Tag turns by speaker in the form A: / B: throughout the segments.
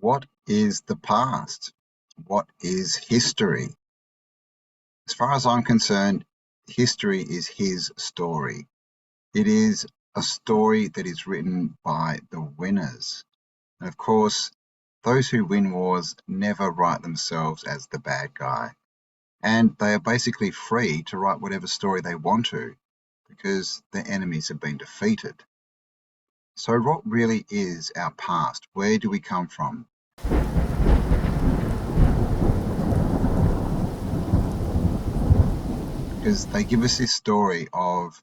A: What is the past? What is history? As far as I'm concerned, history is his story. It is a story that is written by the winners. And of course, those who win wars never write themselves as the bad guy. And they are basically free to write whatever story they want to because their enemies have been defeated. So, what really is our past? Where do we come from? Because they give us this story of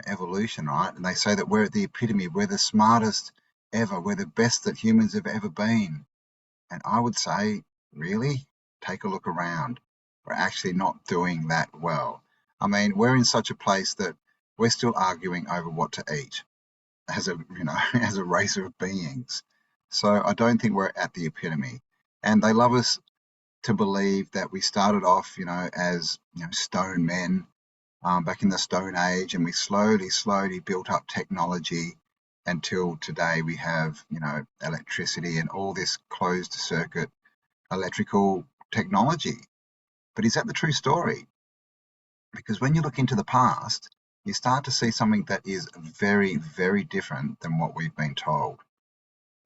A: evolution, right? And they say that we're at the epitome, we're the smartest ever, we're the best that humans have ever been. And I would say, really? Take a look around. We're actually not doing that well. I mean, we're in such a place that we're still arguing over what to eat as a, as a race of beings. So I don't think we're at the epitome. And they love us to believe that we started off, as stone men back in the Stone Age, and we slowly built up technology until today we have, electricity and all this closed circuit electrical technology. But is that the true story? Because when you look into the past, you start to see something that is very, very different than what we've been told.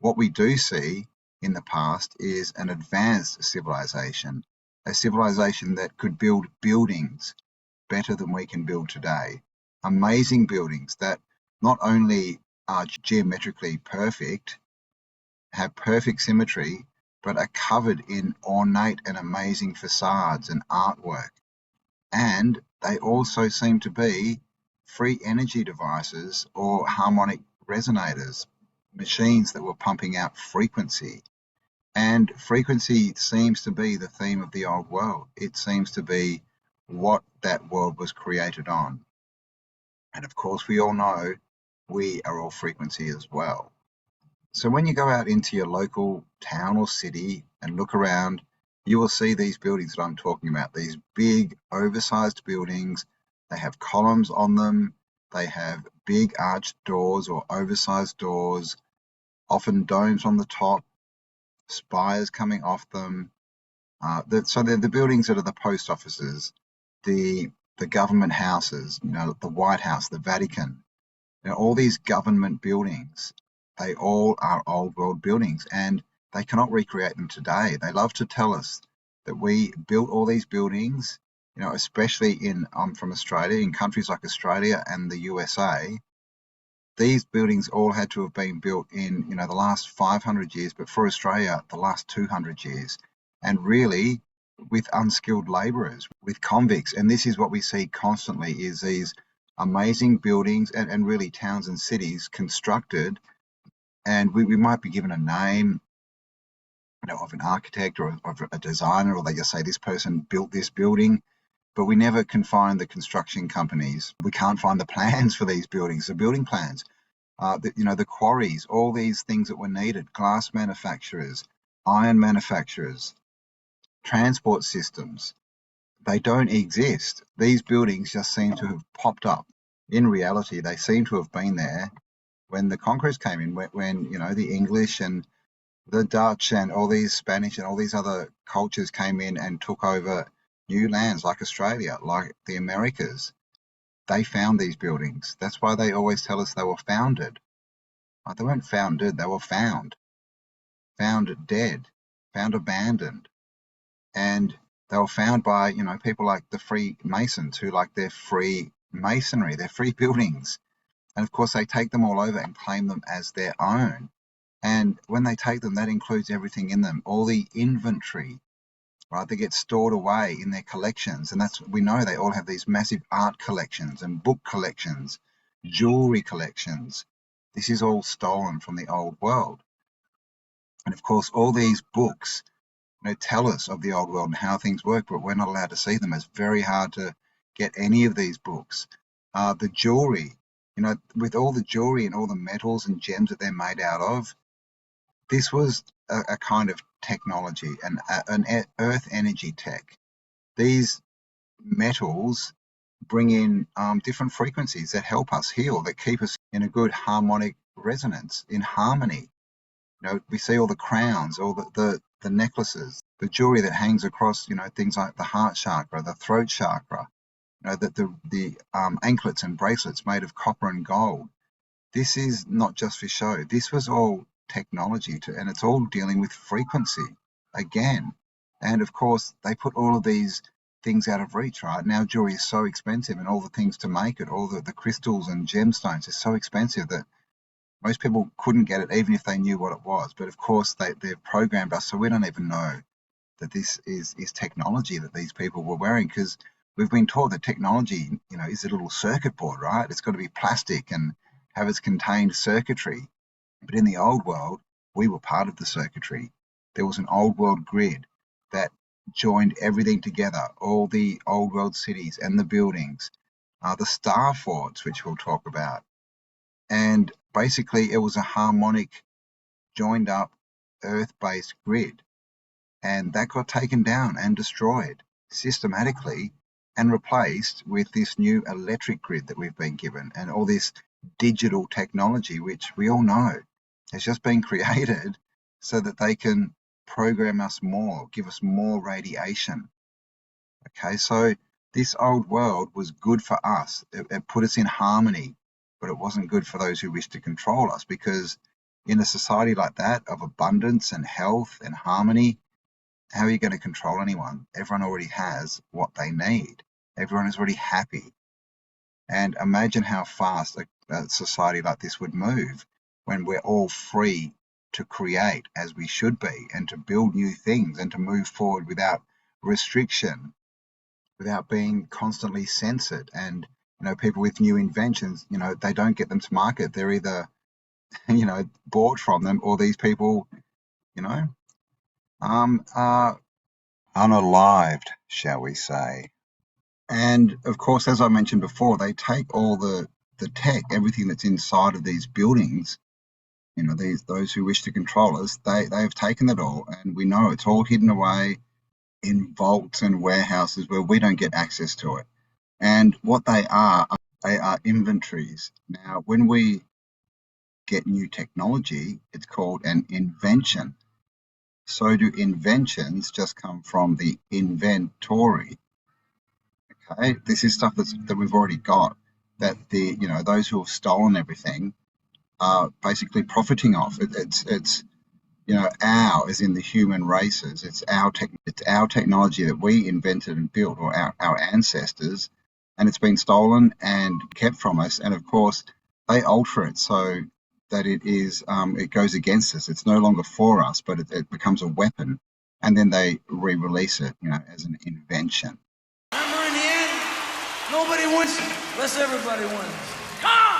A: What we do see in the past is an advanced civilization, a civilization that could build buildings better than we can build today. Amazing buildings that not only are geometrically perfect, have perfect symmetry, but are covered in ornate and amazing facades and artwork. And they also seem to be free energy devices or harmonic resonators, machines that were pumping out frequency. And frequency seems to be the theme of the old world. It seems to be what that world was created on. And of course, we all know we are all frequency as well. So when you go out into your local town or city and look around, you will see these buildings that I'm talking about, these big, oversized buildings. They have columns on them. They have big arched doors or oversized doors, often domes on the top, spires coming off them. So they're the buildings that are the post offices, the government houses, the White House, the Vatican, all these government buildings. They all are old world buildings and they cannot recreate them today. They love to tell us that we built all these buildings, especially I'm from Australia, in countries like Australia and the USA. These buildings all had to have been built in, the last 500 years, but for Australia, the last 200 years. And really, with unskilled labourers, with convicts. And this is what we see constantly is these amazing buildings and really towns and cities constructed. And we might be given a name, of an architect or of a designer, or they just say this person built this building, but we never can find the construction companies. We can't find the plans for these buildings, the building plans, the quarries, all these things that were needed, glass manufacturers, iron manufacturers, transport systems. They don't exist. These buildings just seem to have popped up. In reality, they seem to have been there when the conquerors came in, when the English and the Dutch and all these Spanish and all these other cultures came in and took over new lands like Australia, like the Americas. They found these buildings. That's why they always tell us they were founded. They weren't founded, they were found dead, found abandoned. And they were found by, people like the Freemasons who like their free masonry, their free buildings. And of course, they take them all over and claim them as their own. And when they take them, that includes everything in them, all the inventory, right? They get stored away in their collections. And we know they all have these massive art collections and book collections, jewelry collections. This is all stolen from the old world. And of course, all these books, tell us of the old world and how things work, but we're not allowed to see them. It's very hard to get any of these books. The jewelry, with all the jewelry and all the metals and gems that they're made out of, this was a kind of technology, an earth energy tech. These metals bring in different frequencies that help us heal, that keep us in a good harmonic resonance, in harmony. We see all the crowns, all the necklaces, the jewelry that hangs across, things like the heart chakra, the throat chakra, the anklets and bracelets made of copper and gold. This is not just for show. This was all technology, and it's all dealing with frequency again. And of course, they put all of these things out of reach, right? Now jewelry is so expensive, and all the things to make it, all the crystals and gemstones are so expensive that most people couldn't get it even if they knew what it was. But of course, they've programmed us so we don't even know that this is technology that these people were wearing, because we've been taught that technology, is a little circuit board, right? It's got to be plastic and have its contained circuitry. But in the old world, we were part of the circuitry. There was an old world grid that joined everything together, all the old world cities and the buildings, the star forts, which we'll talk about. And basically, it was a harmonic, joined up, earth based grid. And that got taken down and destroyed systematically and replaced with this new electric grid that we've been given, and all this digital technology, which we all know has just been created so that they can program us more, give us more radiation. Okay, so this old world was good for us. It put us in harmony, but it wasn't good for those who wish to control us, because in a society like that of abundance and health and harmony, how are you going to control anyone? Everyone already has what they need. Everyone is already happy. And imagine how fast a society like this would move when we're all free to create as we should be, and to build new things, and to move forward without restriction, without being constantly censored. And people with new inventions, they don't get them to market. They're either bought from them, or these people are unalived, shall we say. And of course, as I mentioned before, they take all the tech, everything that's inside of these buildings, those who wish to control us, they have taken it all, and we know it's all hidden away in vaults and warehouses where we don't get access to it. And what they are inventories. Now, when we get new technology, it's called an invention. So do inventions just come from the inventory? Okay, this is stuff that we've already got, that those who have stolen everything are basically profiting off. It's our, as in the human races. It's our technology that we invented and built, or our ancestors, and it's been stolen and kept from us. And of course, they alter it so that it goes against us. It's no longer for us, but it becomes a weapon, and then they re-release it, as an invention.
B: Remember, in the end, nobody wins unless everybody wins. Come!